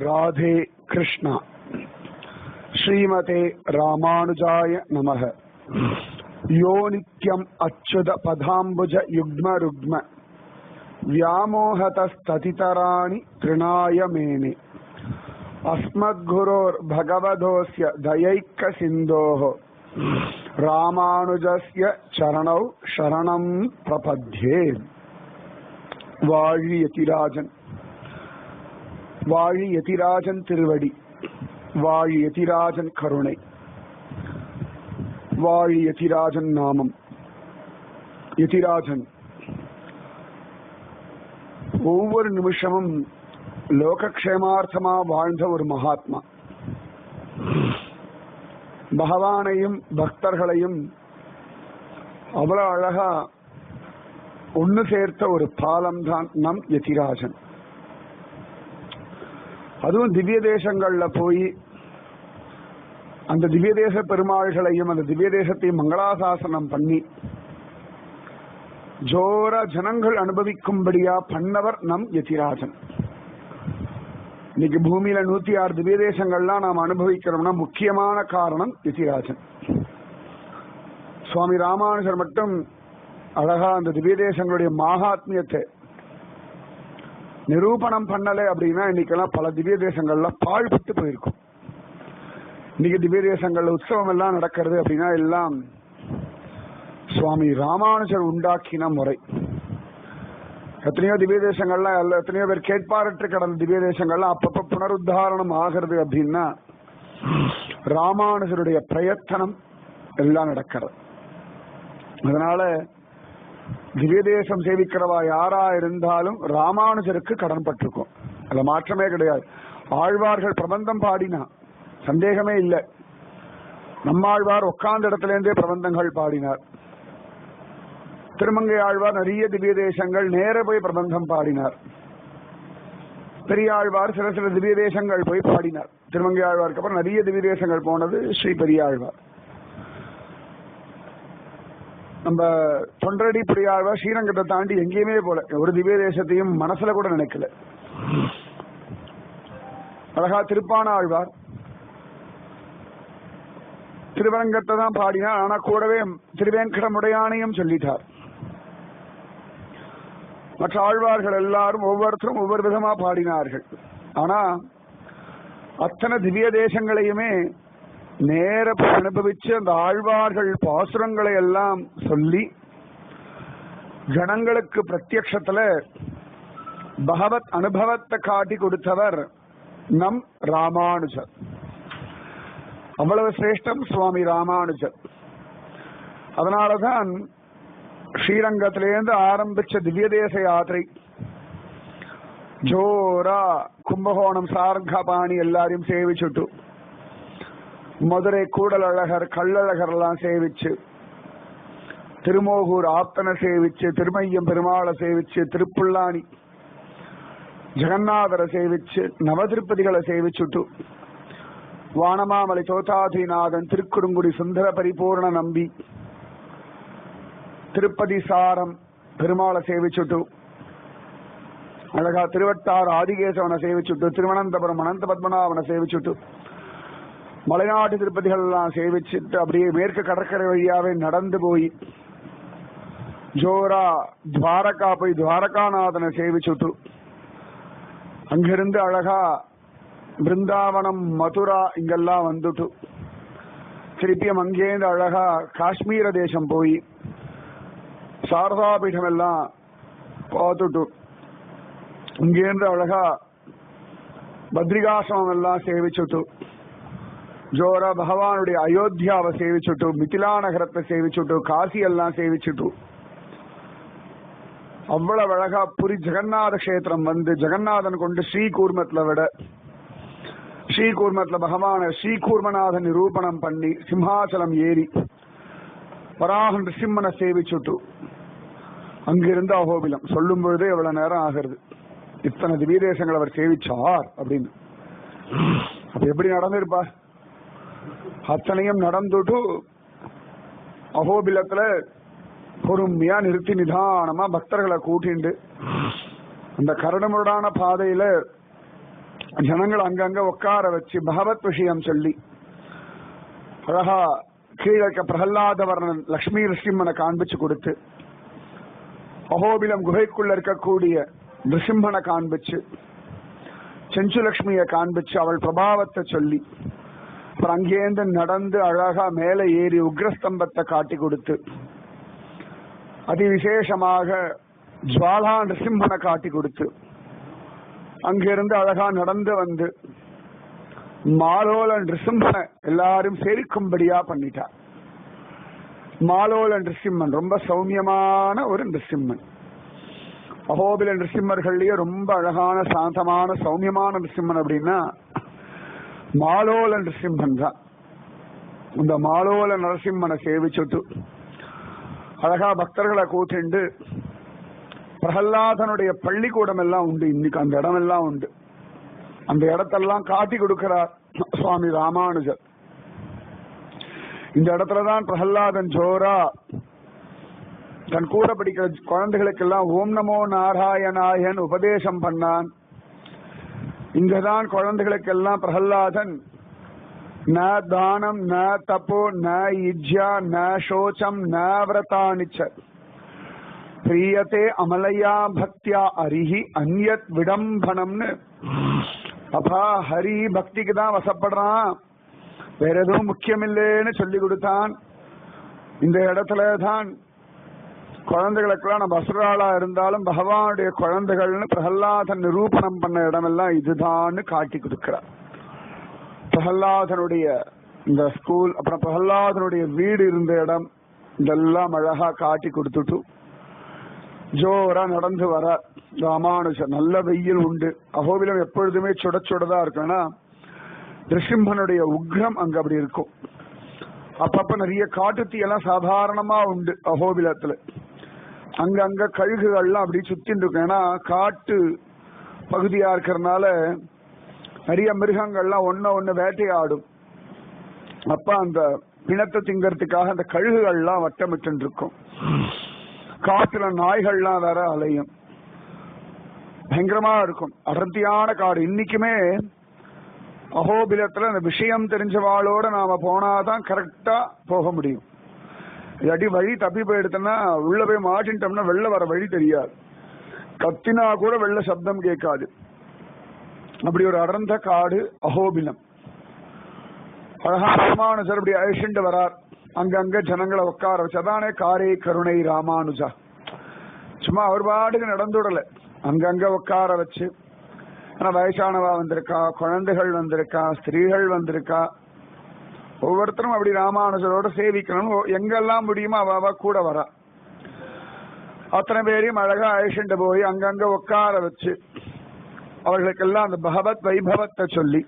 राधे कृष्णा। श्रीमते रामानुजाय नमः। यो नित्यम् अच्युत पदाम्बुज युग्म रुग्म व्यामोहतस्ततितराणि तृणाय मेने। अस्मद्गुरोर्भगवतोऽस्य दयैकसिन्धोः रामानुजस्य चरणौ शरणं प्रपद्ये। वाழி யதிராஜன் வாழி யதிராஜன் திருவடி, வாழி யதிராஜன் கருணை, வாழி யதிராஜன் நாமம். யதிராஜன் ஒவ்வொரு நிமிஷமும் லோகக்ஷேமார்த்தமா வாழ்ந்த ஒரு மகாத்மா. பகவானையும் பக்தர்களையும் அவ்வளவு அழகா ஒன்னு சேர்த்த ஒரு பாலம் தான் நம் யதிராஜன். அதுவும் திவ்ய தேசங்கள்ல போய் அந்த திவ்ய தேச பெருமாள்களையும் அந்த திவ்ய தேசத்தையும் மங்களாசாசனம் பண்ணி ஜோர ஜனங்கள் அனுபவிக்கும்படியா பண்ணவர் நம் யதிராஜன். இன்னைக்கு பூமியில 106 திவ்ய தேசங்கள்லாம் நாம் அனுபவிக்கிறோம்னா முக்கியமான காரணம் யதிராஜன். சுவாமி ராமானுஜர் மட்டும் அழகா அந்த திவ்ய தேசங்களுடைய மகாத்மியத்தை நிரூபணம் பண்ணலை அப்படின்னா இன்னைக்கெல்லாம் பல திவ்ய தேசங்கள்ல பாழ்பட்டு போயிருக்கும். இன்னைக்கு திவ்ய தேசங்கள்ல உற்சவம் எல்லாம் நடக்கிறது அப்படின்னா எல்லாம் சுவாமி ராமானுஜர் உண்டாக்கின முறை. எத்தனையோ திவ்ய தேசங்கள்லாம் எத்தனையோ பேர் கேட்பாரற்று கடந்த திவ்ய தேசங்கள்லாம் அப்பப்ப புனருத்தாரணம் ஆகிறது அப்படின்னா ராமானுஜருடைய பிரயத்தனம் எல்லாம் நடக்கிறது. அதனால திவ்ய தேசம் சேவிக்கிறவா யாரா இருந்தாலும் ராமானுஜருக்கு கடன் பட்டிருக்கும், அதுல மாற்றமே கிடையாது. ஆழ்வார்கள் பிரபந்தம் பாடினா சந்தேகமே இல்லை. நம்மாழ்வார் உட்கார்ந்த இடத்துல இருந்தே பிரபந்தங்கள் பாடினார். திருமங்கை ஆழ்வார் நிறைய திவ்ய தேசங்கள் நேர போய் பிரபந்தம் பாடினார். பெரியாழ்வார் சில சில திவ்ய தேசங்கள் போய் பாடினார். திருமங்கை ஆழ்வாருக்கு அப்புறம் நிறைய திவ்ய தேசங்கள் போனது ஸ்ரீ பெரியாழ்வார். நம்ம தொண்டரடி பெரியாழ்வார் ஸ்ரீரங்கத்தை தாண்டி எங்கேயுமே போல, ஒரு திவ்ய தேசத்தையும் மனசுல கூட நினைக்கல. அழகா திருப்பான ஆழ்வார் திருவரங்கத்தை தான் பாடினார், ஆனா கூடவே திருவேங்கடமுடையானையும் சொல்லிட்டார். மற்ற ஆழ்வார்கள் எல்லாரும் ஒவ்வொருத்தரும் ஒவ்வொரு விதமா பாடினார்கள். ஆனா அத்தனை திவ்ய தேசங்களையுமே நேர அனுபவிச்சு அந்த ஆழ்வார்கள் பாசுரங்களை எல்லாம் சொல்லி ஜனங்களுக்கு பிரத்யக்ஷத்துல பகவத் அனுபவத்தை காட்டி கொடுத்தவர் நம் ராமானுஜர். அவ்வளவு சிரேஷ்டம் சுவாமி ராமானுஜர். அதனாலதான் ஸ்ரீரங்கத்திலேருந்து ஆரம்பிச்ச திவ்ய தேச யாத்திரை ஜோரா கும்பகோணம் சார்காபாணி எல்லாரையும் சேவிச்சுட்டு, மதுரை கூடல் அழகர் கள்ளழகர் எல்லாம் சேவிச்சு, திருமோகூர் ஆப்தனை சேவிச்சு, திருமையம் பெருமாளை சேவிச்சு, திருப்புல்லானி ஜெகநாதரை சேவிச்சு, நவதிருப்பதிகளை சேவிச்சுட்டு, வானமாமலை சோதாதிநாதன், திருக்குறுங்குடி சுந்தர பரிபூர்ண நம்பி, திருப்பதி சாரம் பெருமாளை சேவிச்சுட்டு, அழகா திருவட்டார் ஆதிகேசவனை சேவிச்சுட்டு, திருவனந்தபுரம் அனந்த பத்மநாபனை சேவிச்சுட்டு, மலைநாட்டு திருப்பதிகள் எல்லாம் சேவிச்சுட்டு அப்படியே மேற்கு கடற்கரை வழியாவே நடந்து போய் ஜோரா துவாரகா போய் துவாரகாநாதனை சேவிச்சுட்டு, அங்கிருந்து அழகா பிருந்தாவனம் மதுரா இங்கெல்லாம் வந்துட்டு திருப்பியும் அங்கேருந்து அழகா காஷ்மீர தேசம் போய் சாரதாபீடம் எல்லாம் பார்த்துட்டு இங்கேருந்து அழகா பத்ரிகாசிரமம் எல்லாம் சேவிச்சுட்டு ஜோரா பகவானுடைய அயோத்தியாவை சேவிச்சுட்டு, மிதிலா நகரத்தை சேவிச்சுட்டு, காசி எல்லாம் சேவிச்சுட்டு, அவ்வளவு அழகா புரி ஜெகநாத கஷேத்திரம் வந்து ஜெகநாதன் கொண்டு ஸ்ரீகூர்மத்துல விட, ஸ்ரீகூர்மத்துல பகவான ஸ்ரீகூர்மநாதன் நிரூபணம் பண்ணி சிம்ஹாசலம் ஏறி வராக நிருசிம்மனை சேவிச்சுட்டு அங்கிருந்து அகோபிலம். சொல்லும் பொழுதே எவ்வளவு நேரம் ஆகிறது, இத்தனை திவ்ய தேசங்கள் அவர் சேவிச்சார் அப்படின்னு. அப்ப எப்படி நடந்திருப்பா? அத்தனையும் நடந்துட்டு அகோபிலத்துல பொறுமையா நிறுத்தி நிதானமா பக்தர்களை கூட்டிண்டு அந்த கரடுமுரடான பாதையில ஜனங்கள் அங்கங்க உட்கார வச்சு பகவத் விஷயம் சொல்லி அழகா கீழே இருக்க பிரகலாதவர்ணன் லக்ஷ்மி நிருசிம்மனை காண்பிச்சு கொடுத்து அகோபிலம் குகைக்குள்ள இருக்கக்கூடிய நிருசிம்மனை காண்பிச்சு செஞ்சுலக்ஷ்மியை காண்பிச்சு அவள் பிரபாவத்தை சொல்லி அப்புறம் அங்கேருந்து நடந்து அழகா மேலே ஏறி உக்ரஸ்தம்பத்தை காட்டி கொடுத்து அதிவிசேஷமாக ஜுவாலா நிருசிம்மனை காட்டி கொடுத்து அங்கிருந்து அழகா நடந்து வந்து மாலோல நிருசிம்மனை எல்லாரும் சேவிக்கும்படியா பண்ணிட்டார். மாலோல நிருசிம்மன் ரொம்ப சௌமியமான ஒரு நிருசிம்மன். அகோபில நிருசிம்மர்கள்லயே ரொம்ப அழகான சாந்தமான சௌமியமான நிருசிம்மன் அப்படின்னா மாலோல நிருசிம்மன் தான். இந்த மாலோல நரசிம்மனை சேவிச்சுட்டு அழகா பக்தர்களை கூட்டிண்டு பிரகலாதனுடைய பள்ளிக்கூடம் எல்லாம் உண்டு. இன்னைக்கு அந்த இடம் எல்லாம் உண்டு. அந்த இடத்தெல்லாம் காட்டி கொடுக்கிறார் சுவாமி ராமானுஜர். இந்த இடத்துலதான் பிரகலாதன் ஜோரா தன் கூட படிக்கிற குழந்தைகளுக்கெல்லாம் ஓம் நமோ நாராயணாயன் உபதேசம் பண்ணான். இங்கதான் குழந்தைகளுக்கெல்லாம் பிரகலாதன் ந தானம் ந தப்போ ந இஜ்யா ந சோச்சம் ந விரதானிச்ச பிரியத்தே அமலையா பக்தியா அரிஹி அந்யத் விடம்பனம்னு. அப்பா ஹரி பக்திக்கு தான் வசப்படுறான், வேற எதுவும் முக்கியம் இல்லைன்னு சொல்லி கொடுத்தான். இந்த இடத்துல தான் குழந்தைகளுக்கெல்லாம் நம்ம அசுராளா இருந்தாலும் பகவானுடைய குழந்தைகள்னு பிரகலாதன் நிரூபணம் பண்ண இடமெல்லாம் இதுதான்னு காட்டி கொடுக்கிறார். பிரகலாதனுடைய இந்த ஸ்கூல், அப்புறம் பிரகலாதனுடைய வீடு இருந்த இடம், இதெல்லாம் அழகா காட்டி கொடுத்துட்டு ஜோரா நடந்து வர ராமானுஜர். நல்ல வெயில் உண்டு. அகோபிலம் எப்பொழுதுமே சுட சுடதா இருக்குன்னா நிருசிம்மனுடைய உக்ரம் அங்க அப்படி இருக்கும். அப்பப்ப நிறைய காட்டுத்தீ எல்லாம் சாதாரணமா உண்டு அகோபிலத்துல. அங்கங்க கழுகுகள்லாம் அப்படி சுத்தின்னு இருக்கும். ஏன்னா காட்டு பகுதியா இருக்கிறதுனால நிறைய மிருகங்கள்லாம் ஒண்ணு வேட்டையாடும். அப்ப அந்த பிணத்தை திங்கறதுக்காக அந்த கழுகுகள்லாம் வட்டமிட்டு இருக்கும். காட்டுல நாய்கள்லாம் வேற அலையும். பயங்கரமா இருக்கும். அடர்த்தியான காடு. இன்னைக்குமே அகோபிலத்துல அந்த விஷயம் தெரிஞ்சவாளோட நாம போனாதான் கரெக்டா போக முடியும். இல்லாட்டி வழி தப்பி போயிடுதுன்னா உள்ள போய் மாட்டின்ட்டோம்னா வெளில வர வழி தெரியாது. கத்தினா கூட வெள்ள சப்தம் கேட்காது. அப்படி ஒரு அடர்ந்த காடு அகோபிலம். அழகா ராமானுஜர் அப்படி அழிச்சுட்டு வரார். அங்கங்க ஜனங்களை உட்கார வச்சு, அதானே காரே கருணை ராமானுஜா. சும்மா அவர் பாட்டுக்கு நடந்துடல, அங்கங்க உட்கார வச்சு. ஆனா வயசானவா வந்திருக்கா, குழந்தைகள் வந்திருக்கா, ஸ்திரீகள் வந்திருக்கா. ஒவ்வொருத்தரும் அப்படி ராமானுஜரோட சேவிக்கணும். எங்கெல்லாம் முடியுமோ அவ கூட வரா. அத்தனை பேரையும் அழகா அழிச்சுட்டு போய் அங்கங்க உட்கார வச்சு அவர்களுக்கெல்லாம் அந்த பகவத் வைபவத்தை சொல்லி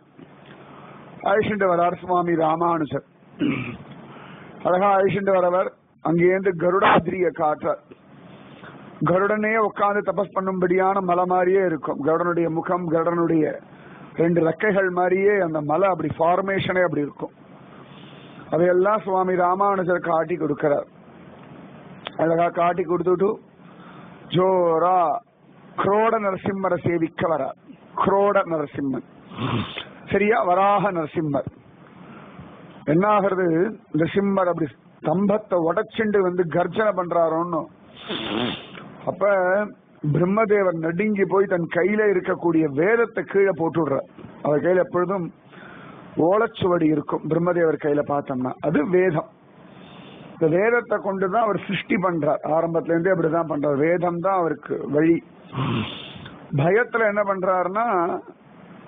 அழிச்சுட்டு வரார் சுவாமி ராமானுஜர். அழகா அழிச்சுட்டு வரவர் அங்கேருந்து கருடாதிரிய காற்றார். கருடனே உட்கார்ந்து தபஸ் பண்ணும்படியான மலை மாதிரியே இருக்கும். கருடனுடைய முகம், கருடனுடைய 2 ரெக்கைகள் மாதிரியே அந்த மலை அப்படி ஃபார்மேஷனே அப்படி இருக்கும். அதையெல்லாம் சுவாமி ராமானுஜர் காட்டி கொடுக்கிறார். அழகா காட்டி கொடுத்துட்டு ஜோரா குரோட நரசிம்மரை சேவிக்க வரார். குரோட நரசிம்மன் சரியா வராக நரசிம்மர். என்ன ஆகிறது, நரசிம்மர் அப்படி ஸ்தம்பத்தை உடைச்சுண்டு வந்து கர்ஜனை பண்றாரோன்னு. அப்ப பிரம்மதேவர் நடுங்கி போய் தன் கையில இருக்கக்கூடிய வேதத்தை கீழே போட்டுடுறார். அவர் கையில எப்பொழுதும் ஓலச்சுவடி இருக்கும். பிரம்மதேவர் கையில பார்த்தோம்னா அது வேதம். இந்த வேதத்தை கொண்டுதான் அவர் சிருஷ்டி பண்றார். ஆரம்பத்துல இருந்தே அப்படிதான் பண்றார். வேதம் தான் அவருக்கு வழி. பயத்துல என்ன பண்றாருன்னா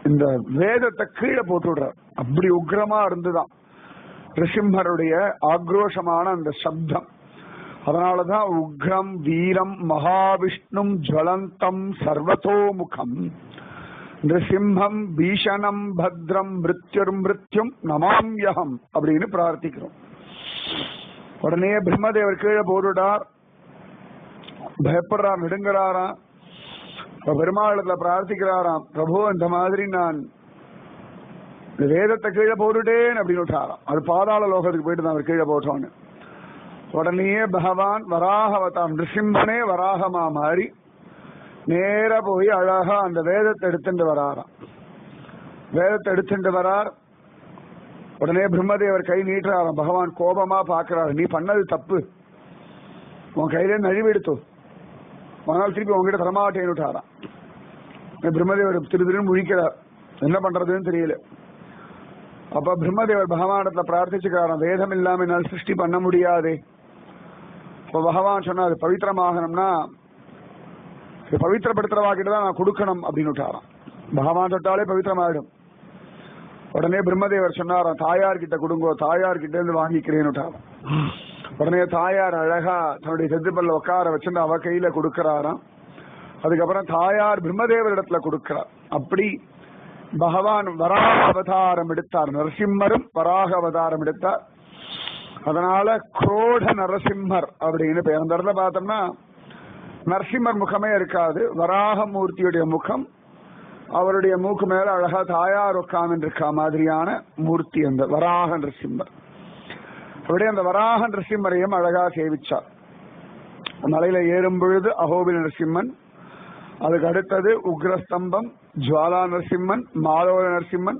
இந்த வேதத்தை கீழே போட்டுடுறார். அப்படி உக்ரமா இருந்துதான் ரிஷிம்மருடைய ஆக்ரோஷமான அந்த சப்தம். அதனாலதான் உக்ரம் வீரம் மகாவிஷ்ணும் ஜுவலந்தம் சர்வதோமுகம் நிருசிம்மம் பீஷணம் பத்ரம் மிருத்யும் நமாம்யகம் அப்படின்னு பிரார்த்திக்கிறோம். உடனே பிரம்மதேவர் கீழே போட்டுட்டார். பயப்படுறார், நெடுங்கிறாராம். பெருமாளத்துல பிரார்த்திக்கிறாராம், பிரபு இந்த மாதிரி நான் வேதத்தை கீழே போட்டுட்டேன் அப்படின்னு விட்டாராம். அது பாதாள லோகத்துக்கு போயிட்டு தான் அவர் கீழே போட்டோன்னு. உடனே பகவான் வராகவதாம் நிருசிம்மனே வராகமா மாறி நேர போய் அழகா அந்த வேதத்தை எடுத்துட்டு வராராம். வேதத்தை எடுத்துட்டு வரார். உடனே பிரம்மதேவர் கை நீட்டுறாராம். பகவான் கோபமா பாக்குறாரு, நீ பண்ணது தப்பு, உன் கையில நழிவு எடுத்தோ, அதனால திருப்பி உங்ககிட்ட தரமாட்டேன்னு விட்டாராம். பிரம்மதேவர் திருன்னு முழிக்கிறார், என்ன பண்றதுன்னு தெரியல. அப்ப பிரம்மதேவர் பகவானத்துல பிரார்த்திச்சுக்கிறாராம், வேதம் இல்லாம என்னால் சிருஷ்டி பண்ண முடியாது. இப்ப பகவான் சொன்னா அது பவித்திரமாகணும்னா பவித்திரப்படுத்துறவாக்கிட்டதான் நான் கொடுக்கணும் அப்படின்னு விட்டாராம். பகவான் தொட்டாலே பவித்திரமாயிடும். உடனே பிரம்மதேவர் சொன்னாராம், தாயார் கிட்ட கொடுங்கோ, தாயார் கிட்ட இருந்து வாங்கிக்கிறேன்னு விட்டாராம். உடனே தாயார் அழகா தன்னுடைய செத்துப்பல்ல உட்கார வச்சுட்டு அவ கையில கொடுக்கறாராம். அதுக்கப்புறம் தாயார் பிரம்மதேவர் இடத்துல கொடுக்கிறார். அப்படி பகவான் வராக அவதாரம் எடுத்தார். நரசிம்மரும் வராக அவதாரம் எடுத்தார். அதனால குரோட நரசிம்மர் அப்படின்னு பேர். அந்த இடத்துல பார்த்தோம்னா நரசிம்மர் முகமே இருக்காது, வராகமூர்த்தியுடைய முகம், அவருடைய மூக்கு மேல அழகா தாயார் உட்கார்ந்து இருக்கா மாதிரியான மூர்த்தி அந்த வராக நரசிம்மர். அப்படியே அந்த வராக நரசிம்மரையும் அழகா சேவிச்சார். மலையில ஏறும் பொழுது அகோபில நரசிம்மன், அதுக்கு அடுத்தது உக்ரஸ்தம்பம், ஜுவாலா நரசிம்மன், மாலோல நரசிம்மன்,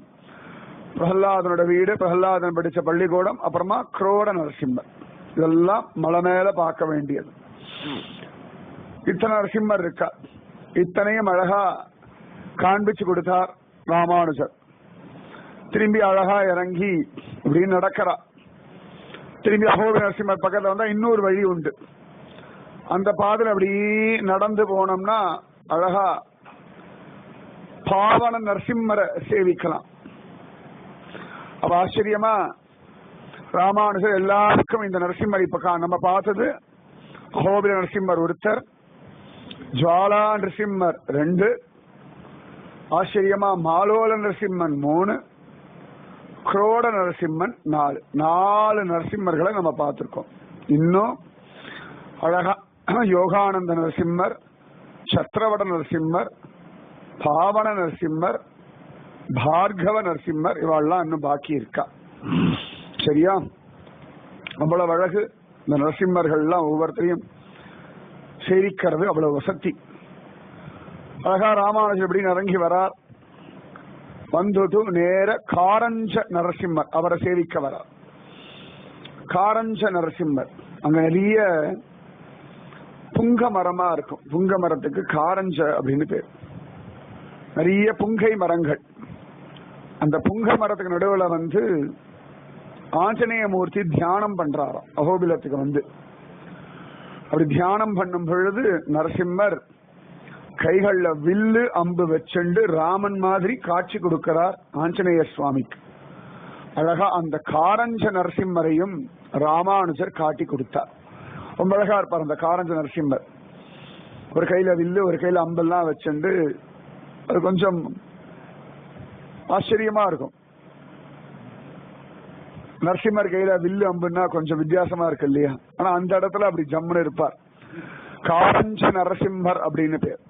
பிரகலாதனோட வீடு, பிரகலாதன் படிச்ச பள்ளிக்கூடம், அப்புறமா குரோட நரசிம்மர். இதெல்லாம் மலை மேல பார்க்க வேண்டியது. இத்தனை நரசிம்மர் இருக்கா. இத்தனையும் அழகா காண்பிச்சு கொடுத்தார் ராமானுஜர். திரும்பி அழகா இறங்கி இப்படின்னு நடக்கிறா. திரும்பி அகோபி நரசிம்மர் பக்கத்துல வந்தா இன்னொரு வழி உண்டு. அந்த பாதையில் அப்படி நடந்து போனோம்னா அழகா பாவன நரசிம்மரை சேவிக்கலாம். அப்ப ஆச்சரியமா ராமானுஜர் எல்லாருக்கும் இந்த நரசிம்மர் இப்ப நம்ம பார்த்தது அகோபில நரசிம்மர் ஒருத்தர், ஜுவாலா நரசிம்மர் 2, ஆச்சரியமா மாலோல நரசிம்மன் 3, குரோட நரசிம்மன் 4 நரசிம்மர்களை நம்ம பார்த்திருக்கோம். இன்னும் அழகா யோகானந்த நரசிம்மர், சத்ரவட நரசிம்மர், பாவன நரசிம்மர், பார்கவ நரசிம்மர், இவாள்லாம் இன்னும் பாக்கி இருக்கா. சரியா? அவ்வளவு அழகு இந்த நரசிம்மர்கள்லாம் ஒவ்வொருத்தரையும் சேவிக்கிறது அவ்வளவு வசதி. அழகா ராமானுஜர் எப்படி இறங்கி வரார். வந்து நேர காரஞ்ச நரசிம்மர் அவரை சேவிக்க வரார். காரஞ்ச நரசிம்மர் அங்க நிறைய புங்க மரமா இருக்கும். புங்க மரத்துக்கு காரஞ்ச அப்படின்னு பேர். நிறைய புங்கை மரங்கள். அந்த புங்க மரத்துக்கு நடுவுல வந்து ஆஞ்சநேய மூர்த்தி தியானம் பண்றாராம். அகோபிலத்துக்கு வந்து அப்படி தியானம் பண்ணும் பொழுது நரசிம்மர் கைகள்ல வில்லு அம்பு வச்சுண்டு ராமன் மாதிரி காட்சி கொடுக்கிறார் ஆஞ்சநேய சுவாமிக்கு. அழகா அந்த காரஞ்ச நரசிம்மரையும் ராமானுஜர் காட்டி கொடுத்தார். ரொம்ப அழகா இருப்பார் அந்த காரஞ்ச நரசிம்மர். ஒரு கையில வில்லு, ஒரு கையில அம்பெல்லாம் வச்சுண்டு அது கொஞ்சம் ஆச்சரியமா இருக்கும். நரசிம்மர் கையில வில்லு அம்புன்னா கொஞ்சம் வித்தியாசமா இருக்கு இல்லையா? ஆனா அந்த இடத்துல அப்படி ஜம்முன்னு இருப்பார். காரஞ்ச நரசிம்மர் அப்படின்னு பேர்.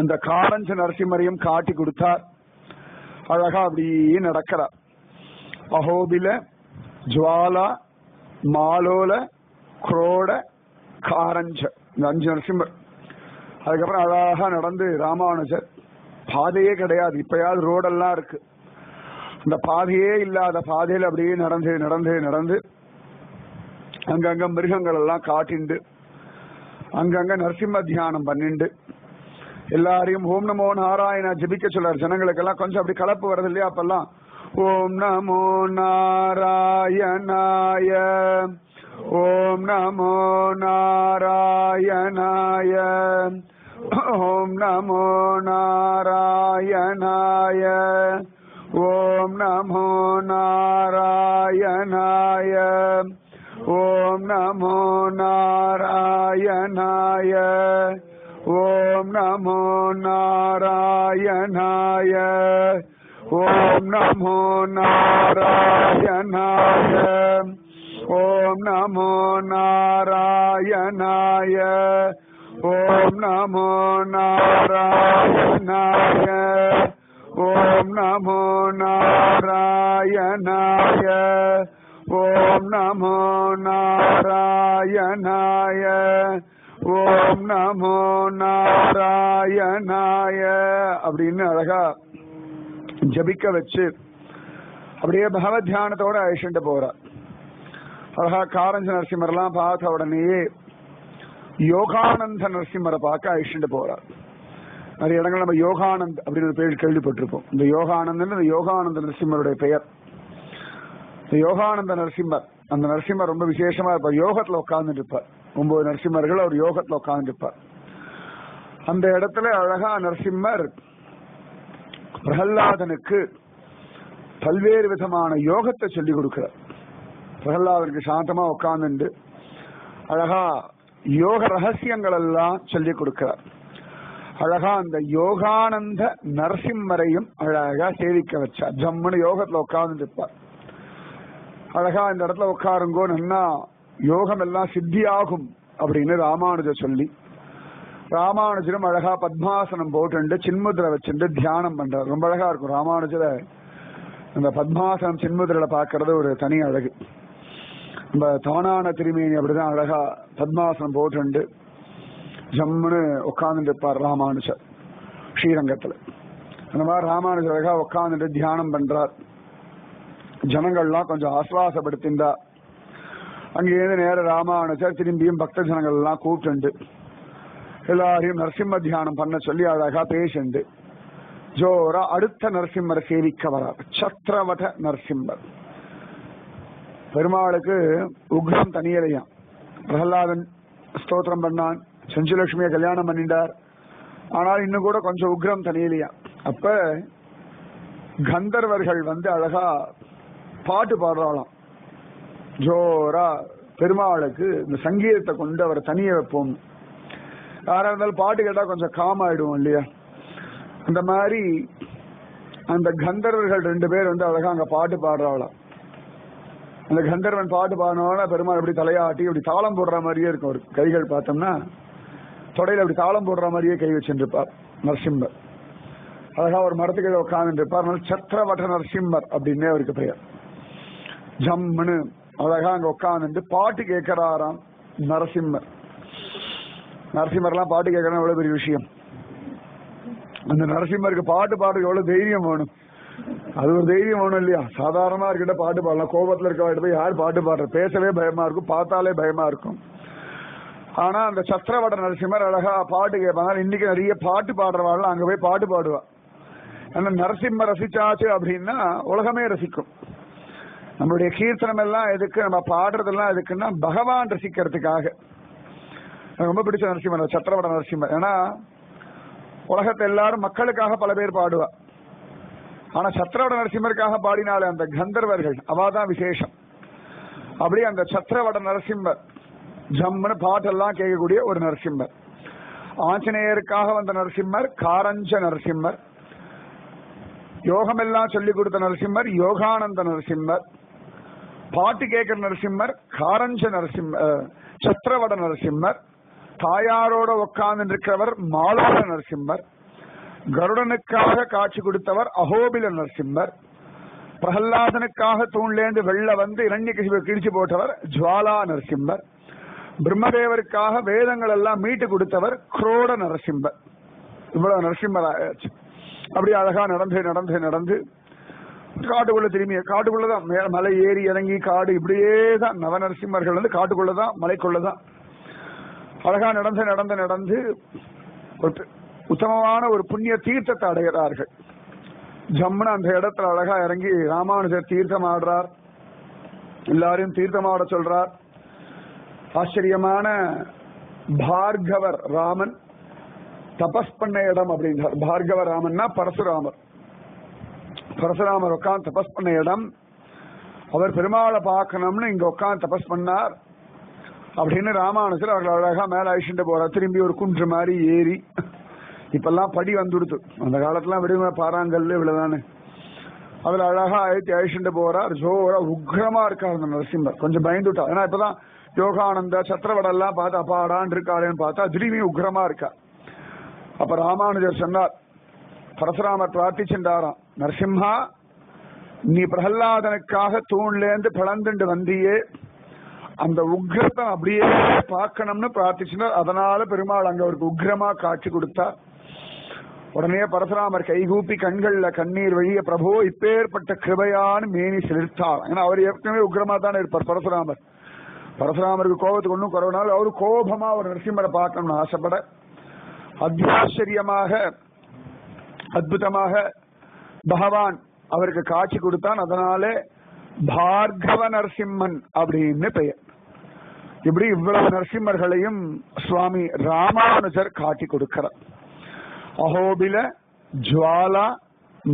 அந்த காரஞ்ச நரசிம்மரையும் காட்டி கொடுத்தார். அழகா அப்படி நடக்கிறார். அகோபில, ஜுவாலா, மாலோல, குரோட, காரஞ்ச, இந்த 5 நரசிம்மர். அதுக்கப்புறம் அழகா நடந்து ராமானுஜர், பாதையே கிடையாது, இப்பயாவது ரோடெல்லாம் இருக்கு, அந்த பாதையே இல்லாத பாதையில அப்படியே நடந்து நடந்து நடந்து அங்கங்க மிருகங்கள் எல்லாம் காட்டிண்டு அங்கங்க நரசிம்ம தியானம் பண்ணிண்டு எல்லாரையும் ஓம் நமோ நாராயணா ஜபிக்க சொல்றாரு. ஜனங்களுக்கெல்லாம் கொஞ்சம் அப்படி கலப்பு வருது இல்லையா? அப்பெல்லாம் ஓம் நமோ நாராயணாய, ஓம் நமோ நாராயணாய, ஓம் நமோ நாராயணாய, ஓம் நமோ நாராயணாய, ஓம் நமோ நாராயணாய, ஓம் நமோ நாராயணாய, ஓம் நமோ நாராயணாய, ஓம் நமோ நாராயணாய, ஓம் நமோ நாராயணாய, ஓம் நமோ நாராயணாய, ஓம் நமோ நாராயணாய, ஓம் நமோ நாராயணாய அப்படின்னு அழகா ஜபிக்க வச்சு அப்படியே பகவத் தியானத்தோட அழிச்சுட்டு போறார். அழகா காரஞ்ச நரசிம்மர்லாம் பார்த்த உடனேயே யோகானந்த நரசிம்மரை பார்க்க அழிச்சுட்டு போறார். நிறைய இடங்கள் நம்ம யோகானந்த் அப்படின்னு ஒரு பேர் கேள்விப்பட்டிருப்போம். இந்த யோகானந்தன் இந்த யோகானந்த நரசிம்மருடைய பெயர். இந்த யோகானந்த நரசிம்மர், அந்த நரசிம்மர் ரொம்ப விசேஷமா இருப்பார். யோகத்துல உட்கார்ந்துட்டு இருப்பார். 9 நரசிம்மர்கள் அவர் யோகத்துல உட்கார்ந்துட்டு இருப்பார். அந்த இடத்துல அழகா நரசிம்மர் பிரகல்லாதனுக்கு பல்வேறு விதமான யோகத்தை சொல்லிக் கொடுக்கிறார். பிரகல்லாதனுக்கு சாந்தமா உட்கார்ந்து அழகா யோக ரகசியங்கள் எல்லாம் சொல்லிக் கொடுக்கிறார். அழகா அந்த யோகானந்த நரசிம்மரையும் அழகா சேவிக்க வச்சார். ஜம்முன்னு யோகத்துல உட்கார்ந்து இருப்பார். அழகா இந்த இடத்துல உட்காருங்கோ, நன்னா யோகம் எல்லாம் சித்தியாகும் அப்படின்னு ராமானுஜர் சொல்லி, ராமானுஜரும் அழகா பத்மாசனம் போட்டு சின்முதிரை வச்சுட்டு தியானம் பண்றார். ரொம்ப அழகா இருக்கும் ராமானுஜர அந்த பத்மாசனம் சின்முதிரையில பாக்குறது ஒரு தனி அழகு. நம்ம தானான திருமேனி அப்படிதான் அழகா பத்மாசனம் போட்டு ஜம்முன்னு உட்கார்ந்துட்டு இருப்பார் ராமானுஜர் ஸ்ரீரங்கத்துல. அந்த மாதிரி ராமானுஜர் அழகா உட்கார்ந்துட்டு தியானம் பண்றார். ஜனங்கள்லாம் கொஞ்சம் ஆஸ்வாசப்படுத்தின்றா. அங்கேருந்து நேர ராமானுஜர் திரும்பியும் பக்த ஜனங்கள் எல்லாம் கூப்பிட்டு எல்லாரையும் நரசிம்ம தியானம் பண்ண சொல்லி அழகா பேசிண்டு ஜோரா அடுத்த நரசிம்மரை சேவிக்க வரார். சத்ரவட நரசிம்மர். பெருமாளுக்கு உக்ரம் தனியலையாம். பிரகலாதன் ஸ்தோத்திரம் பண்ணான், செஞ்சுலட்சுமியை கல்யாணம் பண்ணிட்டார். ஆனால் இன்னும் கூட கொஞ்சம் உக்ரம் தனியலையாம். அப்ப கந்தர்வர்கள் அழகா பாட்டு பாடுறாளாம். ஜோரா பெருமாளுக்கு இந்த சங்கீதத்தை கொண்டு அவரை தனிய வைப்போம். யாரா இருந்தாலும் பாட்டு கேட்டா கொஞ்சம் காம் ஆயிடுவோம் இல்லையா? அந்த மாதிரி அந்த கந்தர்வர்கள் 2 பேர் அழகா அங்க பாட்டு பாடுறாளாம். அந்த கந்தர்வன் பாட்டு பாடினோட பெருமாள் அப்படி தலையாட்டி அப்படி தாளம் போடுற மாதிரியே இருக்கும். ஒரு கைகள் பார்த்தோம்னா தொடையில அப்படி தாளம் போடுற மாதிரியே கை வச்சுருப்பார் நரசிம்மர். அழகா ஒரு மரத்துக்கு உட்கார்ந்து இருப்பார். சத்ரவட நரசிம்மர் அப்படின்னே அவருக்கு பெயர். ஜம்முன்னு அழகா அங்க உட்கார்ந்து பாட்டு கேட்கிறாராம் நரசிம்மர். நரசிம்மர்லாம் பாட்டு கேட்கறது எவ்வளவு பெரிய விஷயம். அந்த நரசிம்மருக்கு பாட்டு பாடுறது எவ்வளவு தைரியம் வேணும். அது ஒரு தைரியம் வேணும் இல்லையா? சாதாரணமா இருக்கிட்ட பாட்டு பாடலாம். கோபத்துல இருக்க போய் யார் பாட்டு பாடுற? பேசவே பயமா இருக்கும், பார்த்தாலே பயமா இருக்கும். ஆனா அந்த சத்ரவட நரசிம்மர் அழகா பாட்டு கேட்பாங்க. இன்னைக்கு நிறைய பாட்டு பாடுறவாள் அங்க போய் பாட்டு பாடுவா. அந்த நரசிம்ம ரசிச்சாச்சு அப்படின்னா உலகமே ரசிக்கும். நம்மளுடைய கீர்த்தனம் எல்லாம் எதுக்கு, நம்ம பாடுறதெல்லாம் எதுக்குன்னா பகவான் ரசிக்கிறதுக்காக. ரொம்ப பிடிச்ச நரசிம்மர் சத்ரவட நரசிம்மர். ஏன்னா உலகத்தை எல்லாரும் மக்களுக்காக பல பேர் பாடுவா. ஆனா சத்ரவட நரசிம்மருக்காக பாடினாலே அந்த கந்தர்வர்கள் அவாதான் விசேஷம். அப்படியே அந்த சத்ரவட நரசிம்மர் ஜம்முன்னு பாட்டெல்லாம் கேட்கக்கூடிய ஒரு நரசிம்மர். ஆஞ்சநேயருக்காக வந்த நரசிம்மர் காரஞ்ச நரசிம்மர். யோகமெல்லாம் சொல்லிக் கொடுத்த நரசிம்மர் யோகானந்த நரசிம்மர். பாட்டு கேட்கிற நரசிம்மர் காரஞ்ச நரசிம்மர் சத்ரவட நரசிம்மர். தாயாரோட உட்கார்ந்து இருக்கிறவர் மாலோட நரசிம்மர். கருடனுக்காக காட்சி கொடுத்தவர் அகோபில நரசிம்மர். பிரகல்லாதனுக்காக தூண்லேந்து வெள்ள இரண்யகசிபை கிழிச்சு போட்டவர் ஜுவாலா நரசிம்மர். பிரம்மதேவருக்காக வேதங்கள் எல்லாம் மீட்டு கொடுத்தவர் குரோட நரசிம்மர். இவ்வளவு நரசிம்மர் ஆயாச்சு. அப்படி அழகா நடந்து நடந்து நடந்து காட்டுக்குள்ள திரும்பிய காட்டுக்குள்ளதான் மலை ஏறி இறங்கி காடு இப்படியே தான் நவநரசிம்மர்கள் காட்டுக்குள்ளதான் மலைக்குள்ளதான் அழகா நடந்து நடந்து நடந்து ஒரு உத்தமமான ஒரு புண்ணிய தீர்த்தத்தை அடைகிறார்கள். ஜம்முன்னு அந்த இடத்துல அழகா இறங்கி ராமானுஜர் தீர்த்தம் ஆடுறார். எல்லாரையும் தீர்த்தமாட சொல்றார். ஆச்சரியமான பார்கவர் ராமன் தபஸ் பண்ண இடம் அப்படின்றார். பார்கவ ராமன்னா பரசுராமர். பரசுராமர் உட்காந்து தபஸ் பண்ண இடம். அவர் பெருமாளை பார்க்கணும்னு இங்க உட்காந்து தபஸ் பண்ணார் அப்படின்னு ராமானுஜர் அவர்கள் அழகா மேல அழிச்சுட்டு போறார். திரும்பி ஒரு குன்று மாதிரி ஏறி, இப்பெல்லாம் படி வந்துடுத்து, அந்த காலத்துலாம் விடுமை பாறாங்கல்ல இவ்வளவுதானே, அதுல அழகா அழிச்சுட்டு போறார். ஜோரா உக்ரமா இருக்கார் அந்த நரசிம்மர். கொஞ்சம் பயந்துட்டா. ஏன்னா இப்பதான் யோகானந்த சத்ரவடெல்லாம் பார்த்து அப்பாடான் இருக்காளேன்னு பார்த்தா திரும்பி உக்ரமா இருக்கா. அப்ப ராமானுஜர் சொன்னார், பரசுராமர் பிரார்த்திச்சுட்டாராம், நரசிம்ஹா நீ பிரகல்லாதனுக்காக தூண்லேருந்து பிளந்துண்டு வந்தியே, அந்த உக்ரத்தை அப்படியே பார்க்கணும்னு பிரார்த்திச்சுட்டார். அதனால பெருமாள் அங்க அவருக்கு உக்ரமா காட்சி கொடுத்தா. உடனே பரசுராமர் கைகூப்பி கண்கள்ல கண்ணீர் வழிய பிரபு இப்பேற்பட்ட கிருபையான மேனி செலுத்தார். ஏன்னா அவர் ஏற்கனவே உக்கிரமா தானே இருப்பார் பரசுராமர். பரசுராமருக்கு கோபத்துக்கு ஒன்றும் குறவுனாலும் அவரு கோபமா ஒரு நரசிம்மரை பார்க்கணும்னு ஆசைப்பட அத்தியாச்சரியமாக அற்புதமாக பகவான் அவருக்கு காட்சி கொடுத்தான். அதனாலே பார்கவ நரசிம்மன் அப்படின்னு பெயர். இப்படி இவ்வளவு நரசிம்மர்களையும் சுவாமி ராமானுஜர் காட்டி கொடுக்கிறார். அஹோபில, ஜுவாலா,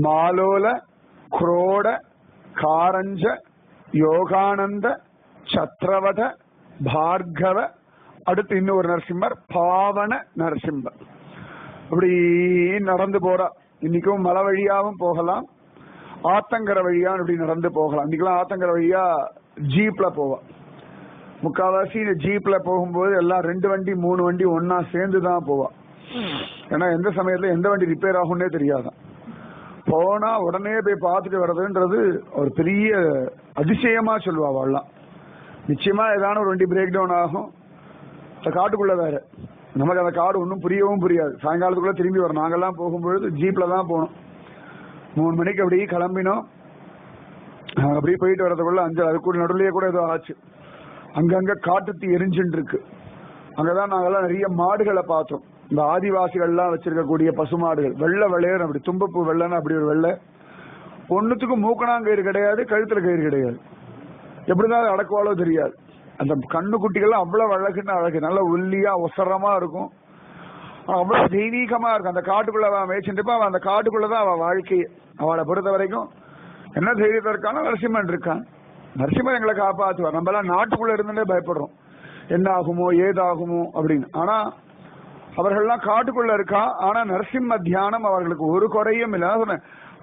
மாலோல, குரோட, காரஞ்ச, யோகானந்த, சத்ரவத, பார்கவ, அடுத்து இன்னொரு நரசிம்மர் பாவன நரசிம்மர். அப்படி நடந்து போறா. இன்னைக்கும் மலை வழியாவும் போகலாம், ஆத்தங்கர வழியா இப்படி நடந்து போகலாம். இன்னைக்கெல்லாம் ஆத்தங்கர வழியா ஜீப்ல போவா. முக்கால்வாசி ஜீப்ல போகும்போது எல்லாம் 2 வண்டி 3 வண்டி ஒன்னா சேர்ந்துதான் போவா. ஏன்னா எந்த சமயத்துல எந்த வண்டி ரிப்பேர் ஆகும்னே தெரியாதான். போனா உடனே போய் பார்த்துட்டு வர்றதுன்றது ஒரு பெரிய அதிசயமா சொல்லுவா. அவள்லாம் நிச்சயமா ஏதான ஒரு வண்டி பிரேக் டவுன் ஆகும். காட்டுக்குள்ள வேற நமக்கு அந்த காடு ஒன்றும் புரியவும் புரியாது. சாயங்காலத்துக்குள்ள திரும்பி வரும். நாங்கெல்லாம் போகும்பொழுது ஜீப்ல தான் போனோம். 3 மணிக்கு அப்படியே கிளம்பினோம். அப்படியே போயிட்டு வர்றதுக்குள்ள 5 அதுக்குள்ள நடுவுலயே கூட ஏதோ ஆச்சு. அங்கங்க காட்டுத்தி எரிஞ்சுட்டு இருக்கு. அங்கதான் நாங்கெல்லாம் நிறைய மாடுகளை பார்த்தோம். இந்த ஆதிவாசிகள்லாம் வச்சிருக்கக்கூடிய பசுமாடுகள் வெள்ளை வெள்ளையர், அப்படி தும்பப்பூ வெள்ளைன்னு அப்படி ஒரு வெள்ளை. ஒன்னுத்துக்கும் மூக்கணாங்கயிறு கிடையாது, கழுத்துல கயிறு கிடையாது. எப்படிதான் அது அடக்குவாலோ தெரியாது. அந்த கண்ணு குட்டிகள்லாம் அவ்வளவு அழகுன்னு அழகு, நல்ல ஒல்லியா ஒசரமா இருக்கும். அவ்வளவு தெய்வீகமா இருக்கும். அந்த காட்டுக்குள்ள அவன் மேய்ச்சிருப்பா. அவன் அந்த காட்டுக்குள்ளதான் அவன் வாழ்க்கையை. அவளை பொறுத்த வரைக்கும் என்ன தைரியத்தை இருக்கானோ நரசிம்மன் இருக்கான். நரசிம்மன் எங்களை காப்பாற்றுவார். நம்ம எல்லாம் நாட்டுக்குள்ள இருந்துட்டே பயப்படுறோம், என்ன ஆகுமோ ஏதாகுமோ அப்படின்னு. ஆனா அவர்கள்லாம் காட்டுக்குள்ள இருக்கா. ஆனா நரசிம்ம தியானம் அவர்களுக்கு ஒரு குறையும் இல்லை.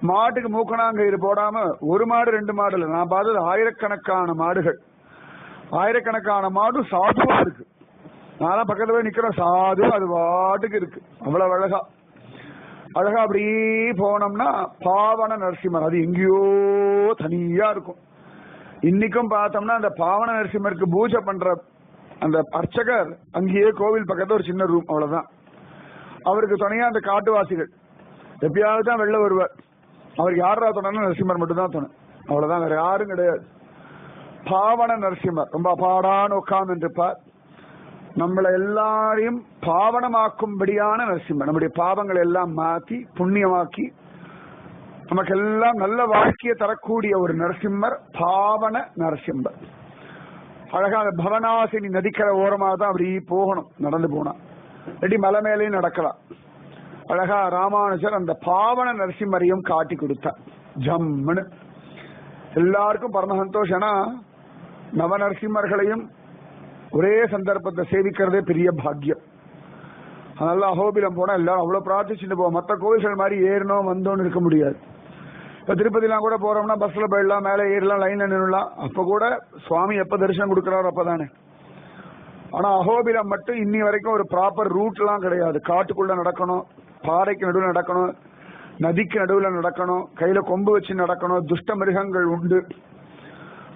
மாட்டுக்கு மூக்கணாங்கயிறு போடாம ஒரு மாடு 2 மாடு இல்லை, நான் பார்த்தது ஆயிரக்கணக்கான மாடுகள். ஆயிரக்கணக்கான மாடு சாதுவா இருக்கு. நான்லாம் பக்கத்துல போய் நிக்கிறேன், சாது அது வாட்டுக்கு இருக்கு. அவ்வளவு அழகா அழகா அப்படியே போனோம்னா பாவன நரசிம்மர் அது எங்கேயோ தனியா இருக்கும். இன்னைக்கும் பார்த்தோம்னா அந்த பாவன நரசிம்மருக்கு பூஜை பண்ற அந்த அர்ச்சகர் அங்கேயே கோவில் பக்கத்துல ஒரு சின்ன ரூம், அவ்வளவுதான். அவருக்கு துணையா அந்த காட்டுவாசிகள் எப்பயாவது தான் வெளில வருவார். அவருக்கு யாரா துணைன்னா நரசிம்மர் மட்டும் தான் துணை, அவ்வளவுதான், வேற யாரும் கிடையாது. பாவன நரசிம்மர் ரொம்ப அபாடான உட்கார்ந்து இருப்பார். நம்மளை எல்லாரையும் பாவனமாக்கும்படியான நரசிம்மர். நம்முடைய பாவங்களை எல்லாம் மாற்றி புண்ணியமாக்கி நமக்கெல்லாம் நல்ல வாழ்க்கையை தரக்கூடிய ஒரு நரசிம்மர் பாவன நரசிம்மர். அழகான பவனாசினி நதிக்கரை ஓரமாக தான் அப்படி போகணும், நடந்து போனா. ரெடி மலை மேலேயும் நடக்கலாம். அழகா ராமானுஜர் அந்த பாவன நரசிம்மரையும் காட்டி கொடுத்தார். ஜம்முன்னு எல்லாருக்கும் பரம சந்தோஷம்னா நவ நரசிம்மர்களையும் ஒரே சந்தர்ப்பத்தை சேவிக்கிறதே பெரிய பாக்கியம். அதனால அஹோபிலம் போனா எல்லாரும் அவ்வளவு பிரார்த்திச்சுட்டு போவோம். மற்ற கோவில்கள் மாதிரி ஏறணும் வந்தோன்னு இருக்க முடியாது. இப்ப திருப்பதிலாம் கூட போறோம்னா பஸ்ல போயிடலாம், மேலே ஏறலாம், லைன்ல நின்றுலாம். அப்ப கூட சுவாமி எப்ப தரிசனம் கொடுக்கிறாரோ அப்பதானே. ஆனா அஹோபிலம் மட்டும் இன்னி வரைக்கும் ஒரு ப்ராப்பர் ரூட் எல்லாம் கிடையாது. காட்டுக்குள்ள நடக்கணும், பாறைக்கு நடுவில் நடக்கணும், நதிக்கு நடுவில் நடக்கணும், கையில கொம்பு வச்சு நடக்கணும், துஷ்ட மிருகங்கள் உண்டு,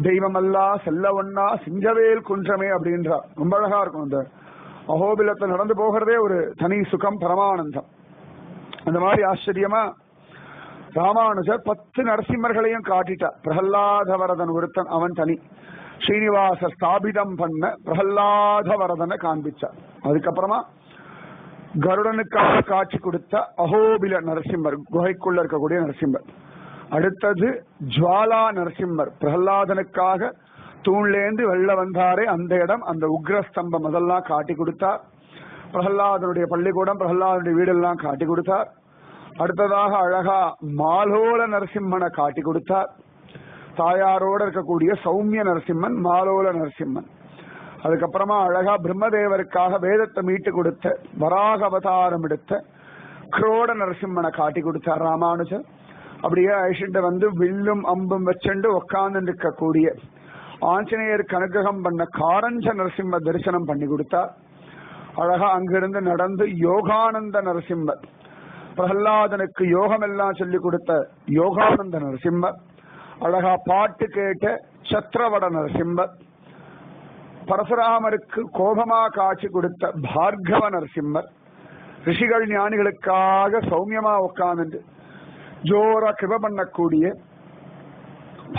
தெய்வம் அல்லா செல்ல ஒன்னா சிங்கவேல் குன்றமே அப்படின்றார். ரொம்ப அழகா இருக்கும். அந்த அஹோபிலத்தை நடந்து போகிறதே ஒரு தனி சுகம், பரமானந்தம். அந்த மாதிரி ஆச்சரியமா ராமானுஜர் 10 நரசிம்மர்களையும் காட்டிட்டார். பிரகல்லாத வரதன் ஒருத்தன், அவன் தனி. ஸ்ரீனிவாச ஸ்தாபிதம் பண்ண பிரகல்லாத வரதனை காண்பிச்சார். அதுக்கப்புறமா கருடனுக்காக காட்சி கொடுத்த அஹோபில நரசிம்மர், குகைக்குள்ள இருக்கக்கூடிய நரசிம்மர். அடுத்தது ஜுவாலா நரசிம்மர், பிரகலாதனுக்காக தூண்லேந்து வெள்ள வந்தாரே அந்த இடம், அந்த உக்ரஸ்தம்பம் அதெல்லாம் காட்டி கொடுத்தார். பிரகலாதனுடைய பள்ளிக்கூடம், பிரகலாதனுடைய வீடெல்லாம் காட்டி கொடுத்தார். அடுத்ததாக அழகா மாலோல நரசிம்மனை காட்டி கொடுத்தார். தாயாரோட இருக்கக்கூடிய சௌமிய நரசிம்மன் மாலோல நரசிம்மன். அதுக்கப்புறமா அழகா பிரம்மதேவருக்காக வேதத்தை மீட்டு கொடுத்த வராக அவதாரம் எடுத்த குரோட நரசிம்மனை காட்டி கொடுத்தார் ராமானுஜர். அப்படியே அழிச்சுட்டு வந்து வில்லும் அம்பும் வச்சுண்டு உட்கார்ந்து இருக்கக்கூடிய ஆஞ்சநேயருக்கு அனுகிரகம் பண்ண காரஞ்ச நரசிம்ம தரிசனம் பண்ணி கொடுத்தார். அழகா அங்கிருந்து நடந்து யோகானந்த நரசிம்மர், பிரகலாதனுக்கு யோகம் எல்லாம் சொல்லிக் கொடுத்த யோகானந்த நரசிம்மர். அழகா பாட்டு கேட்ட சத்ரவட நரசிம்மர். பரசுராமருக்கு கோபமா காட்சி கொடுத்த பார்கவ நரசிம்மர். ரிஷிகள் ஞானிகளுக்காக சௌமியமா உட்கார்ந்து ஜோரா கிருப பண்ணக்கூடிய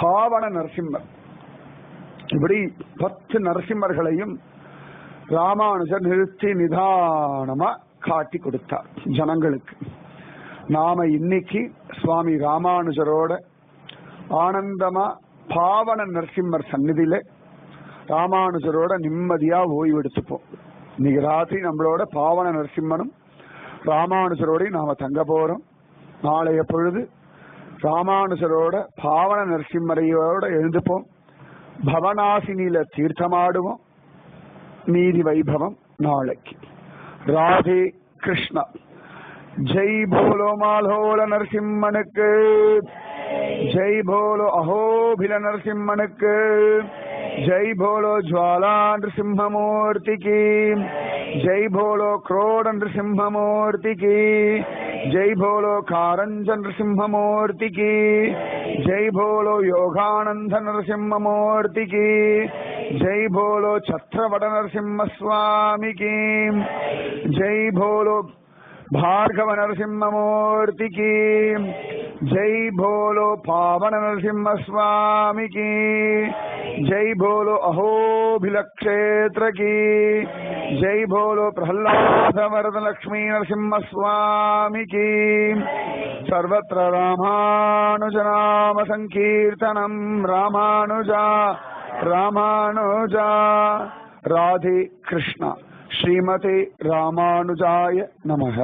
பாவன நரசிம்மர். இப்படி 10 நரசிம்மர்களையும் ராமானுஜர் நிறுத்தி நிதானமா காட்டி கொடுத்தார் ஜனங்களுக்கு. நாம இன்னைக்கு சுவாமி ராமானுஜரோட ஆனந்தமா பாவன நரசிம்மர் சந்நிதியில ராமானுஜரோட நிம்மதியா ஓய்வு எடுத்துப்போம். இன்னைக்கு ராத்திரி நம்மளோட பாவன நரசிம்மனும் ராமானுஜரோடையும் நாம தங்க போறோம். நாளைய பொழுது ராமானுஜரோட பாவன நரசிம்மரையோட எழுந்துப்போம். பவனாசினியில தீர்த்தமாடுவோம். மீதி வைபவம் நாளைக்கு. ராதே கிருஷ்ணா. ஜெய் போலோ மாலோல நரசிம்மனுக்கு, ஜெய் போலோ அஹோபில நரசிம்மனுக்கு, ஜெய் போலோ ஜுவாலா நரசிம்மமூர்த்தி கி, ஜெய் போலோ क्रोड नृसिंहमूर्ति की, जय बोलो कारंज नृसिंहमूर्ति की, जय बोलो योगानंद नृसिंहमूर्ति की, जय बोलो छत्रवट नरसिंह स्वामी की, जय बोलो भार्गव नरसिंहमूर्ति की, जय बोलो पावन नरसिंह स्वामी की, जय बोलो अहोबिल क्षेत्र की, जय बोलो प्रहलाद वरद लक्ष्मी नरसिंह स्वामी की। सर्वत्र रामानुज नाम संकीर्तनम, रामानुजा रामानुजा। राधे कृष्णा। श्रीमते रामानुजाय नमः।